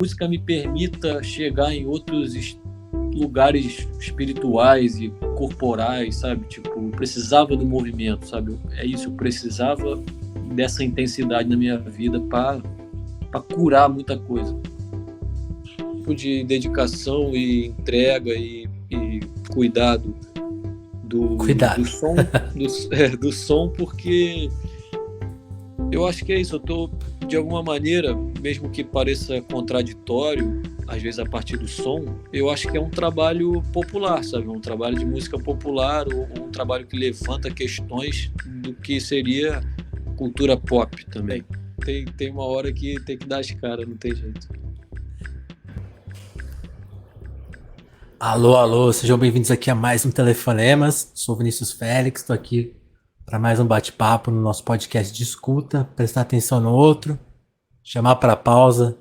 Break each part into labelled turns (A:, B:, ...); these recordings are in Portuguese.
A: música me permita chegar em outros lugares espirituais e corporais, sabe? Tipo, eu precisava do movimento, sabe? É isso, eu precisava dessa intensidade na minha vida para curar muita coisa. Tipo de dedicação e entrega e cuidado do som, do som, porque eu acho que é isso, eu tô, de alguma maneira, mesmo que pareça contraditório, às vezes a partir do som, eu acho que é um trabalho popular, sabe? Um trabalho de música popular ou um trabalho que levanta questões do que seria cultura pop também. Tem uma hora que tem que dar as caras, não tem jeito.
B: Alô, alô, sejam bem-vindos aqui a mais um Telefonemas. Sou Vinícius Félix, estou aqui para mais um bate-papo no nosso podcast de escuta, prestar atenção no outro, chamar para pausa,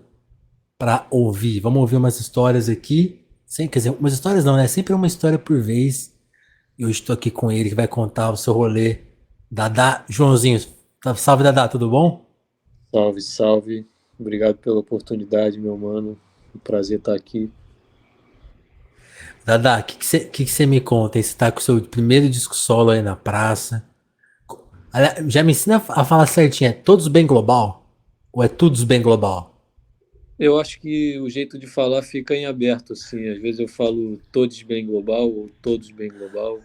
B: para ouvir. Vamos ouvir umas histórias aqui. Quer dizer, umas histórias não, né? Sempre uma história por vez. E hoje estou aqui com ele que vai contar o seu rolê. Dadá, Joãozinho. Salve, Dadá, tudo bom?
A: Salve, salve. Obrigado pela oportunidade, meu mano. Um prazer estar aqui.
B: Dadá, o que você me conta? Você tá com o seu primeiro disco solo aí na praça. Já me ensina a falar certinho. É todos bem global? Ou é todos bem global?
A: Eu acho que o jeito de falar fica em aberto, assim. Às vezes eu falo todos bem global ou todos bem global.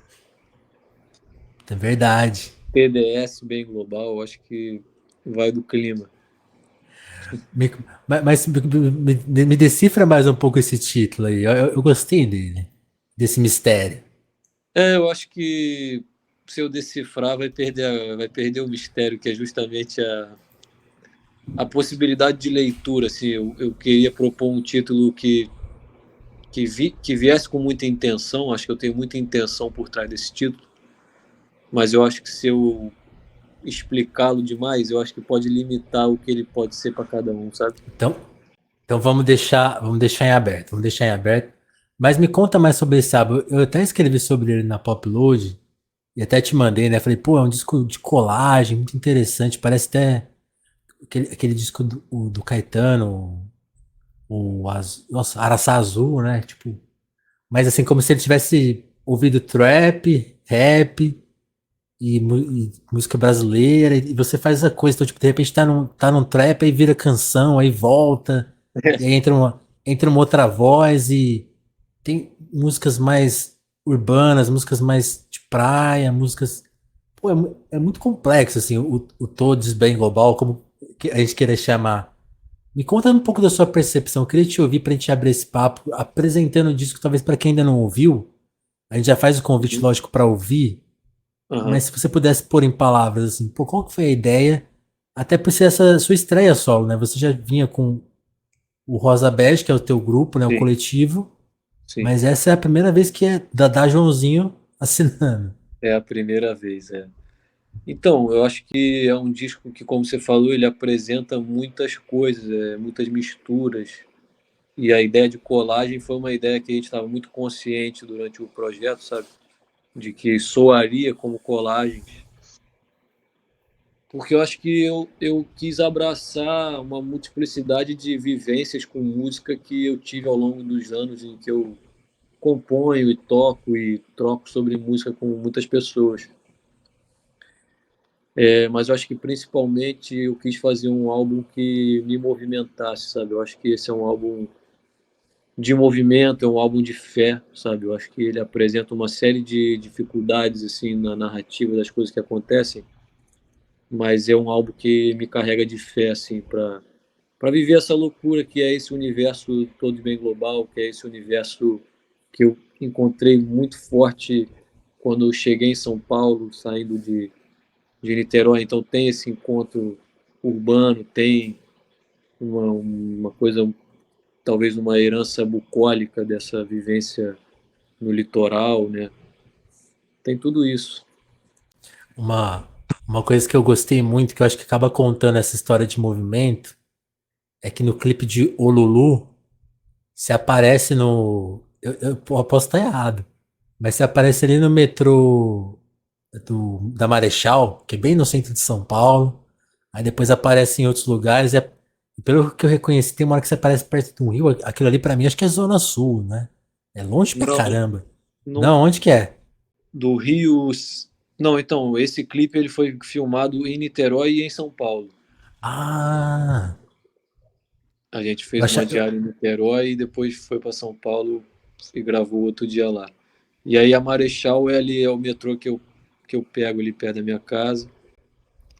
B: É verdade.
A: TDS bem global, acho que vai do clima.
B: Me- me decifra mais um pouco esse título aí. Eu gostei dele. Desse mistério.
A: Eu acho que se eu decifrar vai perder o mistério, que é justamente a possibilidade de leitura. Assim, eu queria propor um título que viesse com muita intenção, acho que eu tenho muita intenção por trás desse título, mas eu acho que se eu explicá-lo demais, eu acho que pode limitar o que ele pode ser para cada um, sabe?
B: Então, vamos deixar em aberto. Vamos deixar em aberto. Mas me conta mais sobre esse álbum. Eu até escrevi sobre ele na Popload e até te mandei, né? Falei, pô, é um disco de colagem, muito interessante. Parece até aquele disco do Caetano, nossa, Araçá Azul, né? Tipo, mas assim, como se ele tivesse ouvido trap, rap e música brasileira, e você faz essa coisa, então, tipo, de repente tá num trap, aí vira canção, aí volta, e aí entra uma outra voz, e tem músicas mais urbanas, músicas mais de praia, músicas. Pô, é muito complexo, assim, o Todos Bem Global, como a gente queira chamar. Me conta um pouco da sua percepção. Eu queria te ouvir pra gente abrir esse papo, apresentando o disco, talvez para quem ainda não ouviu. A gente já faz o convite,
A: Uhum.
B: lógico, para ouvir, mas
A: Uhum.
B: se você pudesse pôr em palavras, assim, pô, qual que foi a ideia? Até por ser essa sua estreia solo, né? Você já vinha com o Rosa Bege, que é o teu grupo, né? O
A: Sim,
B: coletivo,
A: sim.
B: mas essa é a primeira vez que é Dadá Joãozinho assinando.
A: É a primeira vez, é. Então, eu acho que é um disco que, como você falou, ele apresenta muitas coisas, muitas misturas. E a ideia de colagem foi uma ideia que a gente estava muito consciente durante o projeto, sabe? De que soaria como colagem. Porque eu acho que eu quis abraçar uma multiplicidade de vivências com música que eu tive ao longo dos anos em que eu componho e toco e troco sobre música com muitas pessoas. Mas eu acho que principalmente eu quis fazer um álbum que me movimentasse, sabe? Eu acho que esse é um álbum de movimento, é um álbum de fé, sabe? Eu acho que ele apresenta uma série de dificuldades assim na narrativa das coisas que acontecem, mas é um álbum que me carrega de fé assim para viver essa loucura que é esse universo todo bem global, que é esse universo que eu encontrei muito forte quando eu cheguei em São Paulo, saindo de Niterói. Então tem esse encontro urbano, tem uma coisa, talvez uma herança bucólica dessa vivência no litoral, né? Tem tudo isso.
B: Uma, uma coisa que eu gostei muito, que eu acho que acaba contando essa história de movimento, é que no clipe de Olulu, se aparece no. Eu posso estar errado, mas se aparece ali no metrô da Marechal, que é bem no centro de São Paulo, aí depois aparece em outros lugares, Pelo que eu reconheci, tem uma hora que você aparece perto de um rio. Aquilo ali pra mim acho que é Zona Sul, né? É longe pra
A: Não,
B: caramba.
A: não,
B: Não, onde que é?
A: do Rio. Não, então, esse clipe ele foi filmado em Niterói e em São Paulo.
B: Ah,
A: A gente
B: eu
A: fez uma
B: achava.
A: diária em Niterói e depois foi para São Paulo e gravou outro dia lá. E aí a Marechal é ali, é o metrô que eu pego ali perto da minha casa.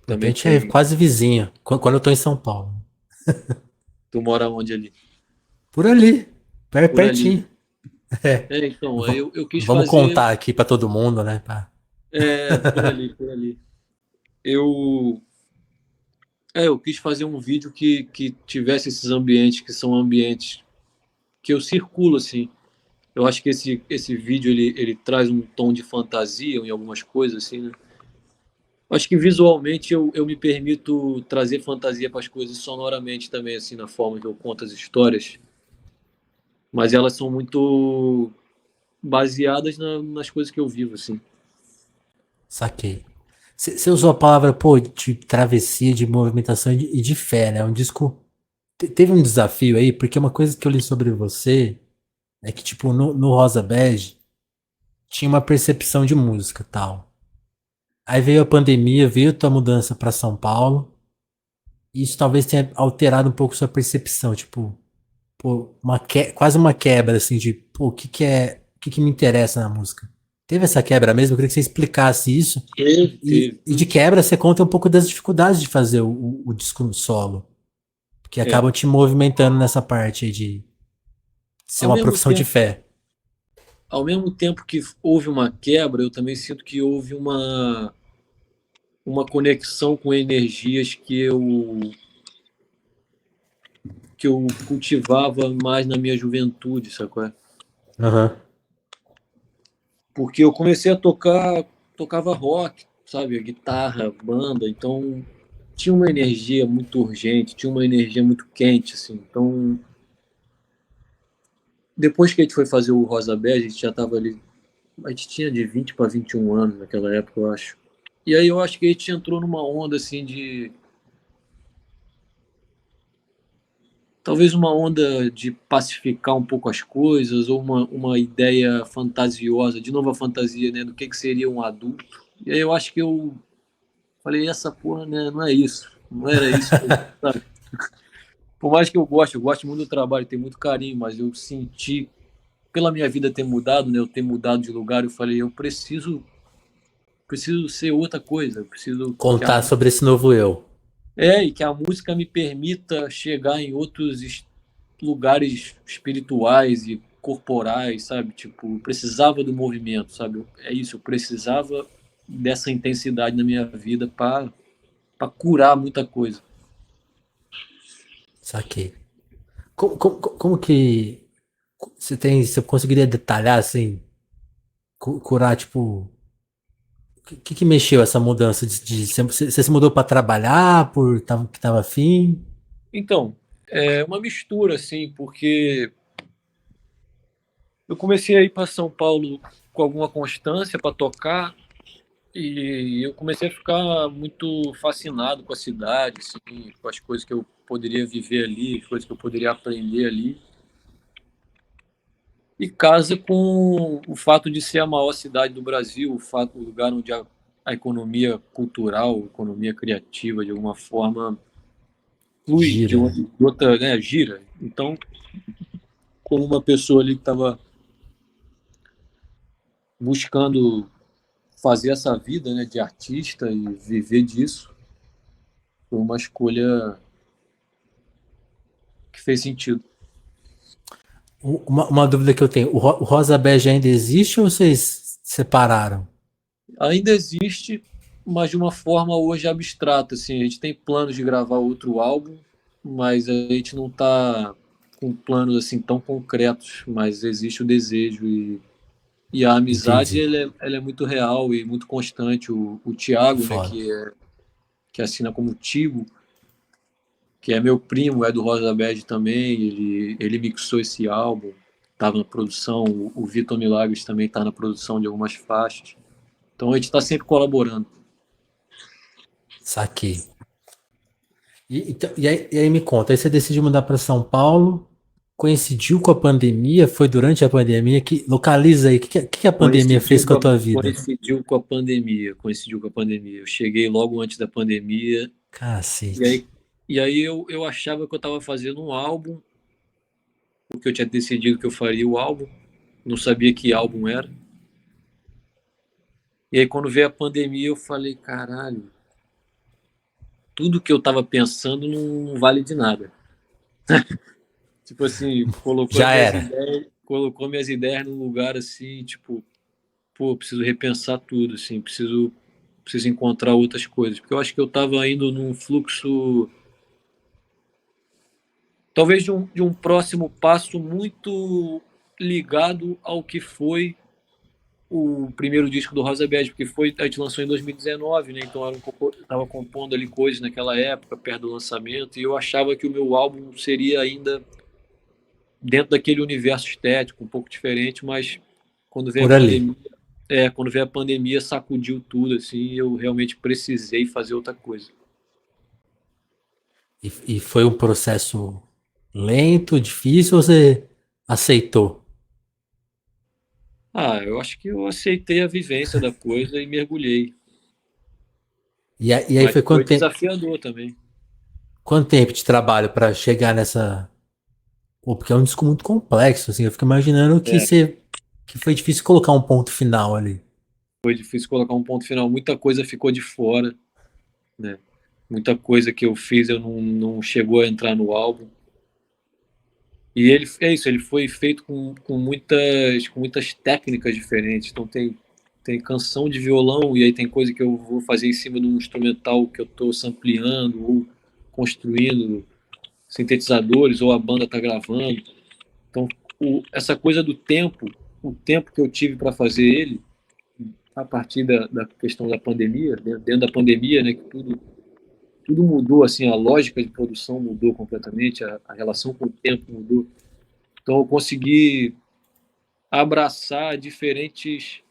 B: Então a
A: Também
B: gente é
A: tem.
B: quase vizinho. Quando eu tô em São Paulo.
A: Tu mora onde ali?
B: Por ali,
A: Por ali.
B: pertinho. É.
A: É, então, aí eu
B: Não
A: quis
B: vamos
A: fazer.
B: contar aqui pra todo mundo, né?
A: É, por ali, por ali. Eu. É, eu quis fazer um vídeo que tivesse esses ambientes, que são ambientes que eu circulo, assim. Eu acho que esse vídeo ele traz um tom de fantasia em algumas coisas, assim, né? Acho que visualmente eu me permito trazer fantasia para as coisas sonoramente também, assim, na forma que eu conto as histórias. Mas elas são muito baseadas nas coisas que eu vivo, assim.
B: Saquei. Você usou a palavra, pô, de travessia, de movimentação e de fé, né? Um disco. Teve um desafio aí, porque uma coisa que eu li sobre você é que, tipo, no Rosa Bege tinha uma percepção de música tal. Aí veio a pandemia, veio tua mudança pra São Paulo, e isso talvez tenha alterado um pouco sua percepção, tipo, pô, quase uma quebra, assim, de, pô, o que que me interessa na música? Teve essa quebra mesmo? Eu queria que você explicasse isso.
A: Teve,
B: E,
A: teve.
B: e de quebra, você conta um pouco das dificuldades de fazer o disco no solo, que
A: É.
B: acabam te movimentando nessa parte aí de ser
A: Ao
B: uma
A: mesmo
B: profissão de
A: tempo,
B: fé.
A: ao mesmo tempo que houve uma quebra, eu também sinto que houve uma conexão com energias que eu cultivava mais na minha juventude, sacou?
B: Aham.
A: Porque eu comecei a tocava rock, sabe, guitarra, banda, então tinha uma energia muito urgente, tinha uma energia muito quente, assim. Então, depois que a gente foi fazer o Rosa Bé, a gente já estava ali, a gente tinha de 20 para 21 anos naquela época, eu acho. E aí eu acho que a gente entrou numa onda assim de talvez uma onda de pacificar um pouco as coisas, ou uma ideia fantasiosa, de novo a fantasia, né, do que seria um adulto. E aí eu acho que eu falei, essa porra, né, não é isso, não era isso, sabe? Por mais que eu gosto muito do trabalho, tenho muito carinho, mas eu senti, pela minha vida ter mudado, né, eu ter mudado de lugar, eu falei, eu preciso ser outra coisa, eu preciso que
B: Contar sobre esse novo eu.
A: e que a música me permita chegar em outros lugares espirituais e corporais, sabe? Tipo, eu precisava do movimento, sabe? É isso, eu precisava dessa intensidade na minha vida para curar muita coisa.
B: Saquei. Como que você conseguiria detalhar assim, curar, tipo, o que mexeu essa mudança você se mudou para trabalhar que tava afim?
A: Então, é uma mistura assim, porque eu comecei a ir para São Paulo com alguma constância para tocar e eu comecei a ficar muito fascinado com a cidade, assim, com as coisas que eu poderia viver ali, as coisas que eu poderia aprender ali. E casa com o fato de ser a maior cidade do Brasil, o lugar onde a economia cultural, a economia criativa, de alguma forma, flui
B: Gira, né?
A: de outra, né, gira. Então, como uma pessoa ali que estava buscando fazer essa vida, né, de artista e viver disso, foi uma escolha que fez sentido.
B: Uma dúvida que eu tenho, o Rosa Bege ainda existe ou vocês separaram?
A: Ainda existe, mas de uma forma hoje abstrata, assim, a gente tem planos de gravar outro álbum, mas a gente não está com planos assim tão concretos, mas existe o desejo e a amizade
B: Entendi.
A: ela é muito real e muito constante. O Thiago, né,
B: Foda.
A: que assina como Tigo, que é meu primo, é do Rosa Bad também, ele mixou esse álbum, estava na produção, o Vitor Milagres também está na produção de algumas faixas. Então a gente está sempre colaborando.
B: Saquei. E aí me conta, aí você decidiu mudar para São Paulo, coincidiu com a pandemia, foi durante a pandemia, que localiza aí, o que a pandemia fez com a tua vida?
A: Coincidiu com a pandemia, coincidiu com a pandemia. Eu cheguei logo antes da pandemia, e
B: Cacete.
A: aí eu achava que eu estava fazendo um álbum, porque eu tinha decidido que eu faria o álbum, não sabia que álbum era. E aí quando veio a pandemia eu falei, caralho, tudo que eu estava pensando não vale de nada. Tipo assim,
B: Já era.
A: colocou minhas ideias num lugar assim, tipo, pô, preciso repensar tudo, assim, preciso encontrar outras coisas, porque eu acho que eu estava indo num fluxo, talvez de um próximo passo muito ligado ao que foi o primeiro disco do Rosa Bad, porque a gente lançou em 2019, né? Então eu estava compondo ali coisas naquela época, perto do lançamento, e eu achava que o meu álbum seria ainda dentro daquele universo estético, um pouco diferente, mas quando veio a
B: Por ali.
A: pandemia, quando veio a pandemia sacudiu tudo, assim, e eu realmente precisei fazer outra coisa.
B: E foi um processo lento, difícil, ou você aceitou?
A: Ah, eu acho que eu aceitei a vivência da coisa e mergulhei,
B: E aí
A: mas
B: foi
A: foi desafiador também.
B: quanto tempo de trabalho para chegar nessa. Pô, porque é um disco muito complexo, assim, eu fico imaginando
A: É,
B: que foi difícil colocar um ponto final ali.
A: foi difícil colocar um ponto final, muita coisa ficou de fora, né? Muita coisa que eu fiz eu não chegou a entrar no álbum. E ele é isso, ele foi feito com muitas técnicas diferentes. Então tem canção de violão e aí tem coisa que eu vou fazer em cima de um instrumental que eu estou sampleando ou construindo sintetizadores ou a banda está gravando. Então essa coisa do tempo, o tempo que eu tive para fazer ele a partir da questão da pandemia, dentro da pandemia, né, que tudo mudou, assim, a lógica de produção mudou completamente, a relação com o tempo mudou. Então eu consegui abraçar diferentes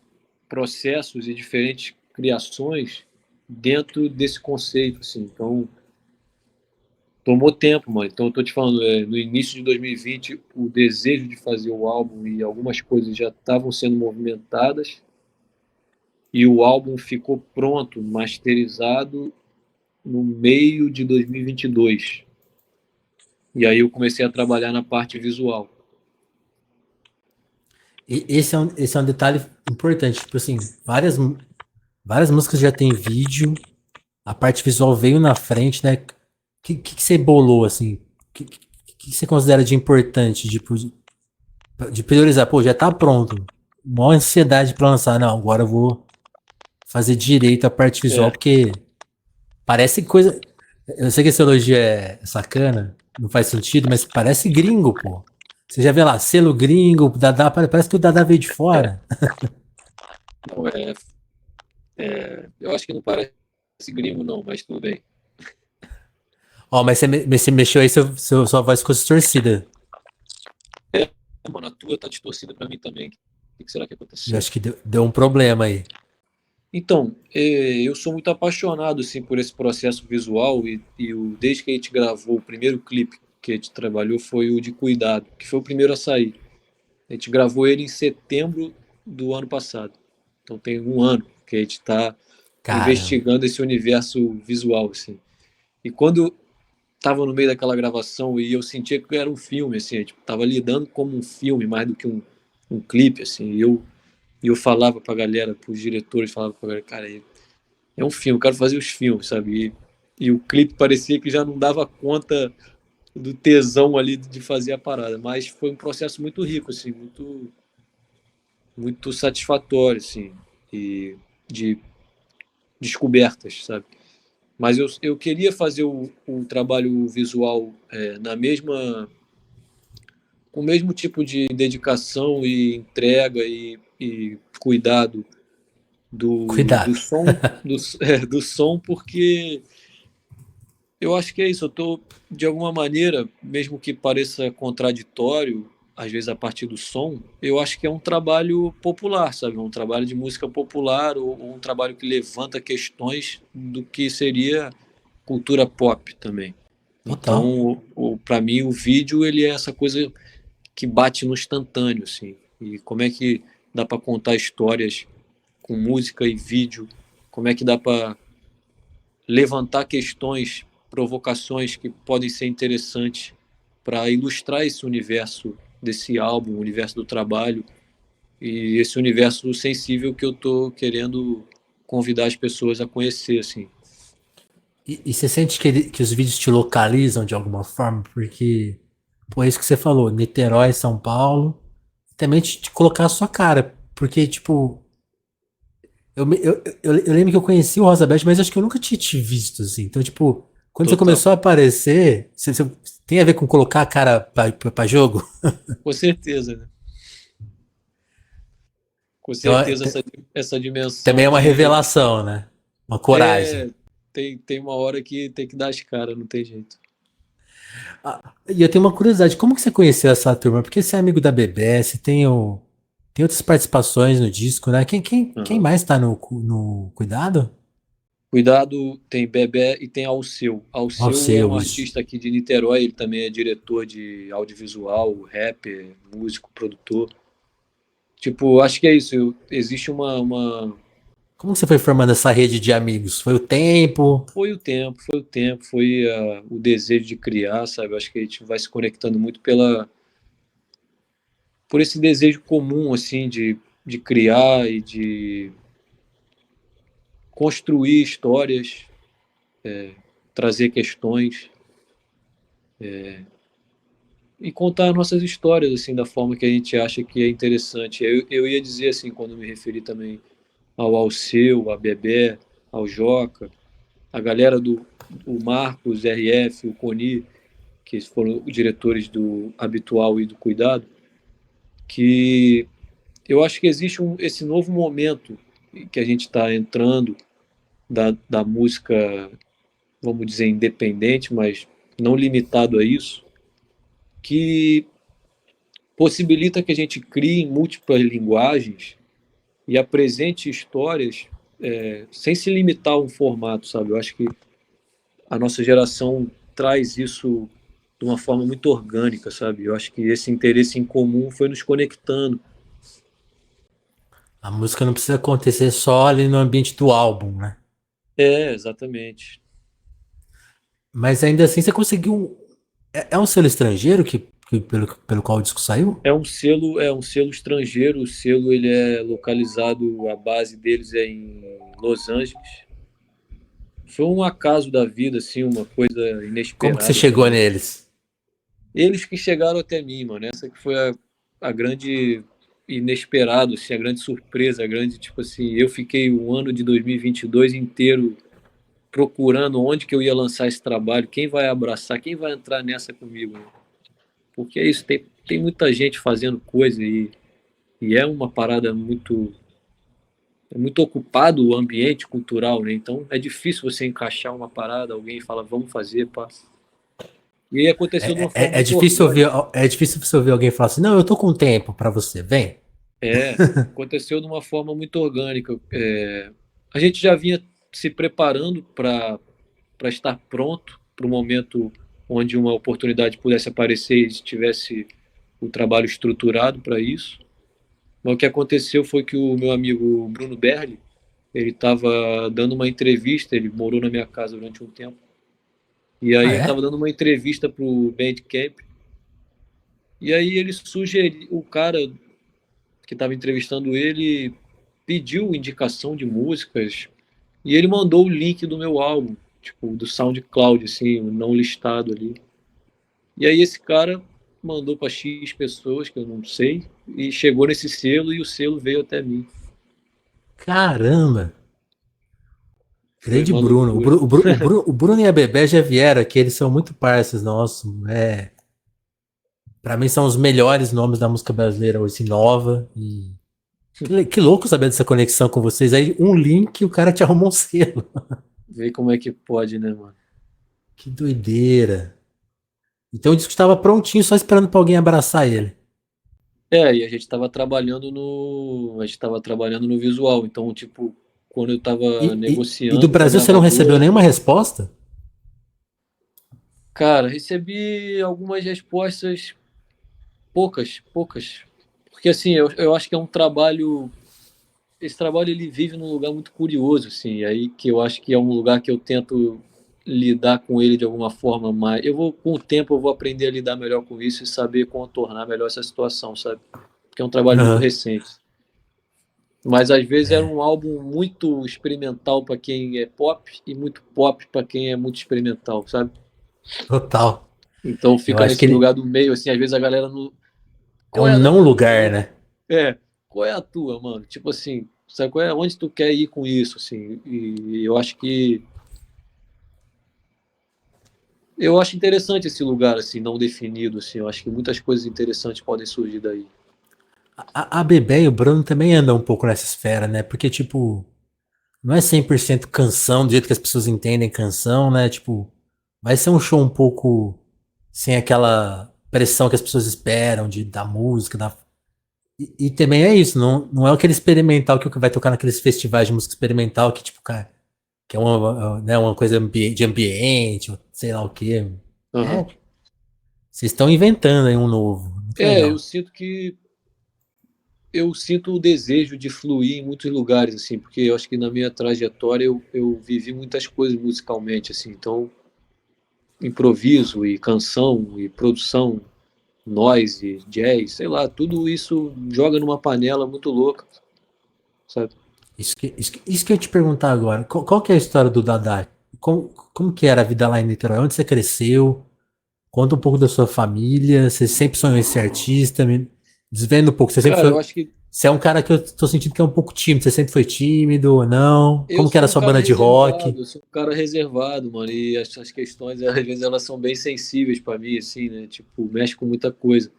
A: processos e diferentes criações dentro desse conceito, assim. Então tomou tempo, mano. Então eu tô te falando, no início de 2020 o desejo de fazer o álbum e algumas coisas já estavam sendo movimentadas e o álbum ficou pronto, masterizado no meio de 2022. E aí eu comecei a trabalhar na parte visual.
B: E esse é um detalhe importante. Tipo assim, várias músicas já tem vídeo, a parte visual veio na frente, né? O que você bolou, assim? O que você considera de importante, tipo, de priorizar? Pô, já tá pronto. Maior ansiedade pra lançar. Não, agora eu vou fazer direito a parte visual,
A: É,
B: porque parece coisa. Eu sei que esse elogio é sacana, não faz sentido, mas parece gringo, pô. Você já vê lá, selo gringo, Dadá, parece que o Dadá veio de
A: é,
B: fora.
A: não eu acho que não parece gringo não, mas tudo bem.
B: Ó, mas você mexeu aí, sua voz ficou distorcida.
A: É, mano, a tua tá distorcida pra mim também. O que será que
B: Eu
A: aconteceu?
B: acho que deu um problema aí.
A: Então, eu sou muito apaixonado assim por esse processo visual desde que a gente gravou o primeiro clipe que a gente trabalhou foi o de Cuidado, que foi o primeiro a sair. A gente gravou ele em setembro do ano passado. Então tem um ano que a gente está
B: Caramba.
A: investigando esse universo visual assim. E quando estava no meio daquela gravação e eu sentia que era um filme assim, a gente estava lidando como um filme mais do que um clipe assim. E eu falava pra galera, pros diretores, falava pra galera, cara, é um filme, eu quero fazer os filmes, sabe? E o clipe parecia que já não dava conta do tesão ali de fazer a parada, mas foi um processo muito rico, assim, muito satisfatório, assim, e de descobertas, sabe? Mas eu queria fazer o trabalho visual com o mesmo tipo de dedicação e entrega e cuidado do
B: Cuidado.
A: som, do som, porque eu acho que é isso. Eu tô, de alguma maneira, mesmo que pareça contraditório, às vezes a partir do som, eu acho que é um trabalho popular, sabe? Um trabalho de música popular ou um trabalho que levanta questões do que seria cultura pop também.
B: Total.
A: Então, para mim, o vídeo ele é essa coisa que bate no instantâneo, assim. E como é que dá para contar histórias com música e vídeo? Como é que dá para levantar questões, provocações que podem ser interessantes para ilustrar esse universo desse álbum, o universo do trabalho e esse universo sensível que eu tô querendo convidar as pessoas a conhecer, assim.
B: E você sente que os vídeos te localizam de alguma forma? Porque, pô, é isso que você falou, Niterói, São Paulo, também te colocar a sua cara. Porque, tipo, eu lembro que eu conheci o Rosa Beth, mas acho que eu nunca tinha te visto, assim. Então, tipo, quando você
A: Total.
B: começou a aparecer, tem a ver com colocar a cara pra jogo?
A: Com certeza, né? Com
B: Então,
A: certeza essa
B: também
A: dimensão
B: é uma
A: de
B: revelação, né? Uma coragem.
A: é tem uma hora que tem que dar as caras, não tem jeito.
B: Ah, e eu tenho uma curiosidade, como que você conheceu essa turma? Porque você é amigo da BBS, tem outras participações no disco, né? Quem
A: Uhum.
B: mais tá no Cuidado?
A: Cuidado, tem Bebé e tem Alceu.
B: Ao
A: Alceu é um
B: seu, isso.
A: artista aqui de Niterói, ele também é diretor de audiovisual, rapper, músico, produtor. Tipo, acho que é isso. Existe
B: Como que você foi formando essa rede de amigos? Foi o tempo?
A: foi o tempo, foi o desejo de criar, sabe? Acho que a gente vai se conectando muito por esse desejo comum, assim, de criar e de construir histórias, trazer questões e contar nossas histórias, assim, da forma que a gente acha que é interessante. Eu ia dizer, assim, quando me referi também ao Alceu, a Bebé, ao Joca, a galera do o Marcos, RF, o Coni, que foram os diretores do Habitual e do Cuidado, que eu acho que existe esse novo momento que a gente está entrando da música, vamos dizer, independente, mas não limitado a isso, que possibilita que a gente crie em múltiplas linguagens e apresente histórias sem se limitar a um formato, sabe? Eu acho que a nossa geração traz isso de uma forma muito orgânica, sabe? Eu acho que esse interesse em comum foi nos conectando.
B: A música não precisa acontecer só ali no ambiente do álbum, né?
A: É, exatamente.
B: Mas ainda assim você conseguiu. É um selo estrangeiro pelo qual o disco saiu?
A: É um selo estrangeiro, o selo ele é localizado, a base deles é em Los Angeles. Foi um acaso da vida, assim, uma coisa
B: Como que você
A: inesperada
B: chegou
A: também.
B: neles?
A: Eles que chegaram até mim, mano, essa que foi a grande inesperado, assim, a grande surpresa, a grande, tipo assim, eu fiquei o ano de 2022 inteiro procurando onde que eu ia lançar esse trabalho, quem vai abraçar, quem vai entrar nessa comigo, né? Porque é isso, tem muita gente fazendo coisa e é uma parada é muito ocupado o ambiente cultural, né? Então é difícil você encaixar uma parada, alguém fala, vamos fazer, pá. E aí aconteceu de uma forma
B: É
A: muito
B: difícil ouvir,
A: orgânica.
B: é difícil você ouvir alguém falar assim, não, eu tô com tempo pra você, vem.
A: Aconteceu de uma forma muito orgânica. A gente já vinha se preparando para estar pronto para o momento onde uma oportunidade pudesse aparecer e tivesse o trabalho estruturado para isso. Mas o que aconteceu foi que o meu amigo Bruno Berli, ele estava dando uma entrevista, ele morou na minha casa durante um tempo, e aí
B: Ah,
A: ele estava
B: é?
A: dando uma entrevista para o Bandcamp, e aí ele sugeriu, o cara que estava entrevistando ele pediu indicação de músicas, e ele mandou o link do meu álbum, tipo, do SoundCloud, assim, não listado ali. E aí esse cara mandou para X pessoas, que eu não sei, e chegou nesse selo e o selo veio até mim.
B: Caramba!
A: Foi
B: Grande
A: uma
B: Bruno.
A: loucura.
B: O Bruno e a Bebé já vieram aqui, eles são muito parceiros nossos. Pra mim são os melhores nomes da música brasileira hoje, nova. E que louco saber dessa conexão com vocês. Aí um link e o cara te arrumou um selo.
A: Ver como é que pode, né, mano?
B: Que doideira. Então o disco estava prontinho, só esperando pra alguém abraçar ele.
A: E a gente tava trabalhando a gente tava trabalhando no visual, então, tipo, quando eu tava
B: E do
A: negociando com a
B: Brasil você não recebeu
A: gravadora,
B: nenhuma resposta?
A: Cara, recebi algumas respostas, poucas, poucas. Porque assim, eu acho que é um trabalho. Esse trabalho ele vive num lugar muito curioso, assim, aí que eu acho que é um lugar que eu tento lidar com ele de alguma forma mais. Eu vou, com o tempo, eu vou aprender a lidar melhor com isso e saber contornar melhor essa situação, sabe? Porque é um trabalho muito
B: Aham.
A: recente. Mas às vezes era
B: É,
A: um álbum muito experimental para quem é pop e muito pop para quem é muito experimental, sabe?
B: total.
A: Então
B: Eu
A: fica
B: acho que
A: nesse
B: ele
A: lugar do meio, assim, às vezes a galera não.
B: é
A: Qual
B: um
A: é a da
B: não
A: tua?
B: lugar, né?
A: É, qual é a tua, mano? Tipo assim, sabe qual é? Onde tu quer ir com isso, assim? E eu acho interessante esse lugar assim, não definido, assim. Eu acho que muitas coisas interessantes podem surgir daí.
B: A Bebé e o Bruno também andam um pouco nessa esfera, né? Porque, tipo, não é 100% canção, do jeito que as pessoas entendem canção, né? Tipo, vai ser um show um pouco sem aquela pressão que as pessoas esperam da música. E também é isso, não é aquele experimental que vai tocar naqueles festivais de música experimental que, tipo, cara, que é né, uma coisa de ambiente, ou sei lá o quê. É,
A: Aham.
B: vocês estão inventando aí um novo. Muito
A: É, eu
B: legal.
A: sinto que eu sinto o desejo de fluir em muitos lugares, assim, porque eu acho que na minha trajetória eu vivi muitas coisas musicalmente, assim, então improviso e canção e produção, noise, jazz, sei lá, tudo isso joga numa panela muito louca, sabe?
B: Isso que eu ia te perguntar agora. Qual que é a história do Dadá? Como que era a vida lá em Niterói? Onde você cresceu? Conta um pouco da sua família. Você sempre sonhou em ser artista? Me desvenda um pouco. Você sempre
A: Cara, eu
B: foi.
A: acho que
B: Você é um cara que eu tô sentindo que é um pouco tímido. Você sempre foi tímido ou não?
A: eu
B: Como que era
A: sou
B: a
A: um
B: sua
A: cara
B: banda de rock?
A: reservado, eu sou um cara reservado, mano, e as questões, às vezes, elas são bem sensíveis pra mim, assim, né? Tipo, mexe com muita coisa.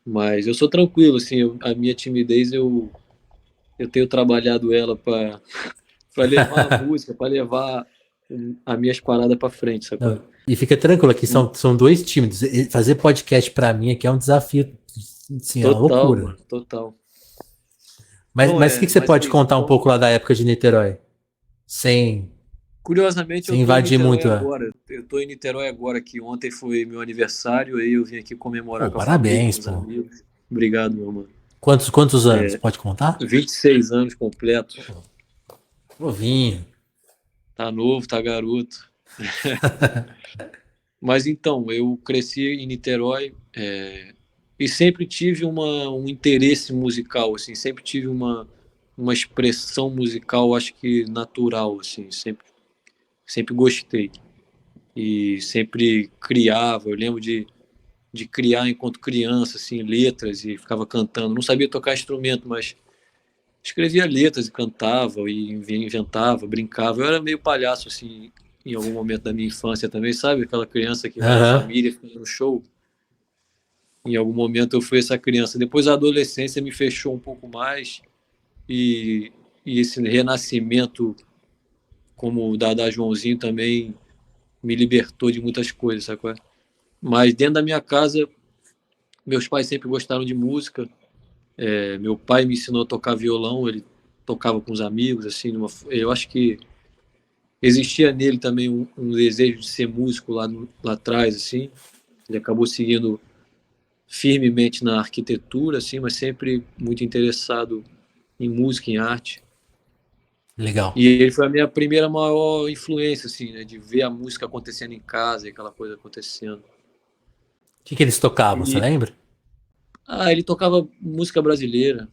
A: Mas eu sou tranquilo, assim, a minha timidez eu tenho trabalhado ela para levar a música, para levar as minhas paradas para frente, sacou?
B: Não, e fica tranquilo, aqui são dois tímidos. Fazer podcast pra mim aqui é um desafio. Sim, é uma
A: Total,
B: loucura.
A: mano, total. Não
B: Mas o que
A: é,
B: que você
A: mas
B: pode
A: é isso.
B: contar um
A: Então,
B: pouco lá da época de Niterói? Sem,
A: curiosamente, eu
B: sem
A: tô em
B: invadir
A: Niterói
B: muito.
A: agora. Eu tô em Niterói agora, que ontem foi meu aniversário, aí eu vim aqui comemorar
B: Pô,
A: com a família, com
B: parabéns,
A: os
B: pô.
A: amigos. Obrigado, meu mano.
B: Quantos anos? Pode contar?
A: 26 anos completos.
B: Novinho.
A: Tá novo, tá garoto. Mas então, eu cresci em Niterói, e sempre tive um interesse musical, assim, sempre tive uma expressão musical, acho que natural, assim, sempre gostei. E sempre criava, eu lembro de criar enquanto criança, assim, letras e ficava cantando. Não sabia tocar instrumento, mas escrevia letras e cantava e inventava, brincava. Eu era meio palhaço, assim, em algum momento da minha infância também, sabe? Aquela criança que vai na
B: Aham.
A: família, fica no show. Em algum momento eu fui essa criança. Depois a adolescência me fechou um pouco mais e, e esse renascimento como o da Joãozinho também me libertou de muitas coisas, sabe qual é? Mas dentro da minha casa, meus pais sempre gostaram de música. Meu pai me ensinou a tocar violão, ele tocava com os amigos, assim, eu acho que existia nele também um desejo de ser músico lá atrás, assim. Ele acabou seguindo firmemente na arquitetura, assim, mas sempre muito interessado em música, em arte.
B: Legal.
A: E ele foi a minha primeira maior influência, assim, né, de ver a música acontecendo em casa e aquela coisa acontecendo.
B: O que eles tocavam, você
A: E,
B: lembra?
A: ele tocava música brasileira,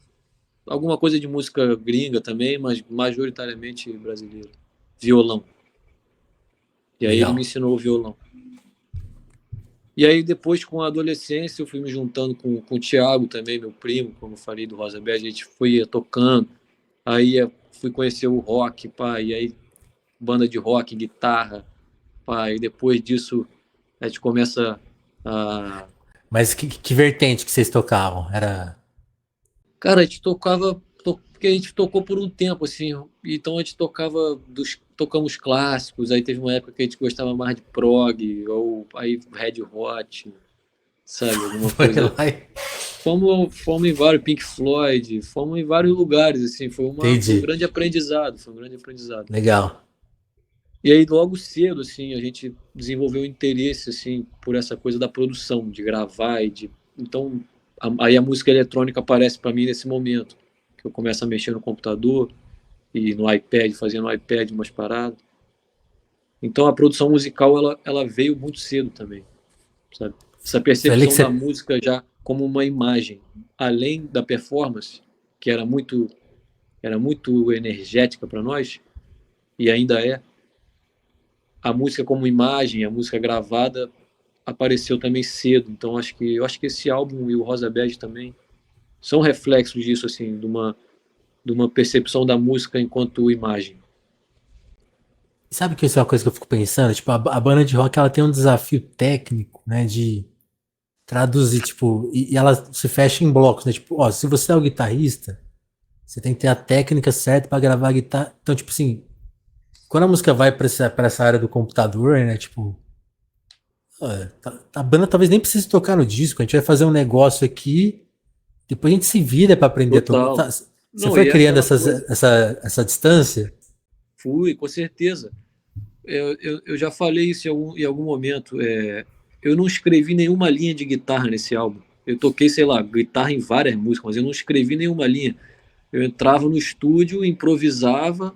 A: alguma coisa de música gringa também, mas majoritariamente brasileira. Violão. E aí ele me
B: Legal.
A: ensinou o violão. E aí depois, com a adolescência, eu fui me juntando com o Thiago também, meu primo, como eu falei, do Rosa Band, a gente foi tocando. Aí fui conhecer o rock, pá, e aí banda de rock, guitarra, pá, e depois disso a gente começa a...
B: Mas que vertente que vocês tocavam? Era.
A: Cara, a gente porque a gente tocou por um tempo, assim, então a gente tocamos clássicos, aí teve uma época que a gente gostava mais de prog, ou aí Red Hot, sabe, alguma
B: Foi
A: coisa.
B: lá e.
A: Fomos em vários Pink Floyd, fomos em vários lugares, assim, foi um
B: Entendi.
A: grande aprendizado, foi um grande aprendizado.
B: Legal.
A: E aí, logo cedo, assim, a gente desenvolveu interesse, assim, por essa coisa da produção, de gravar e de... Então, aí a música eletrônica aparece para mim nesse momento, que eu começo a mexer no computador e no iPad, fazendo no iPad umas paradas. Então, a produção musical, ela veio muito cedo também, sabe? Essa
B: Foi ali que
A: percepção da
B: você.
A: música já como uma imagem, além da performance, que era muito energética para nós, e ainda é, a música como imagem, a música gravada apareceu também cedo. Então eu acho que esse álbum e o Rosa Bege também são reflexos disso, assim, de uma percepção da música enquanto imagem.
B: Sabe que isso é uma coisa que eu fico pensando? Tipo, a banda de rock ela tem um desafio técnico, né? De traduzir, tipo, e ela se fecha em blocos, né? Tipo, ó, se você é o guitarrista, você tem que ter a técnica certa pra gravar a guitarra. Então, tipo assim, quando a música vai pra essa área do computador, né? Tipo, ó, a banda talvez nem precise tocar no disco, a gente vai fazer um negócio aqui, depois a gente se vira pra aprender a tocar.
A: Total.
B: Tá, você
A: Não,
B: foi
A: e é
B: criando
A: aquela coisa.
B: essa distância?
A: Fui, com certeza. Eu já falei isso em algum momento. Eu não escrevi nenhuma linha de guitarra nesse álbum. Eu toquei, sei lá, guitarra em várias músicas, mas eu não escrevi nenhuma linha. Eu entrava no estúdio, improvisava,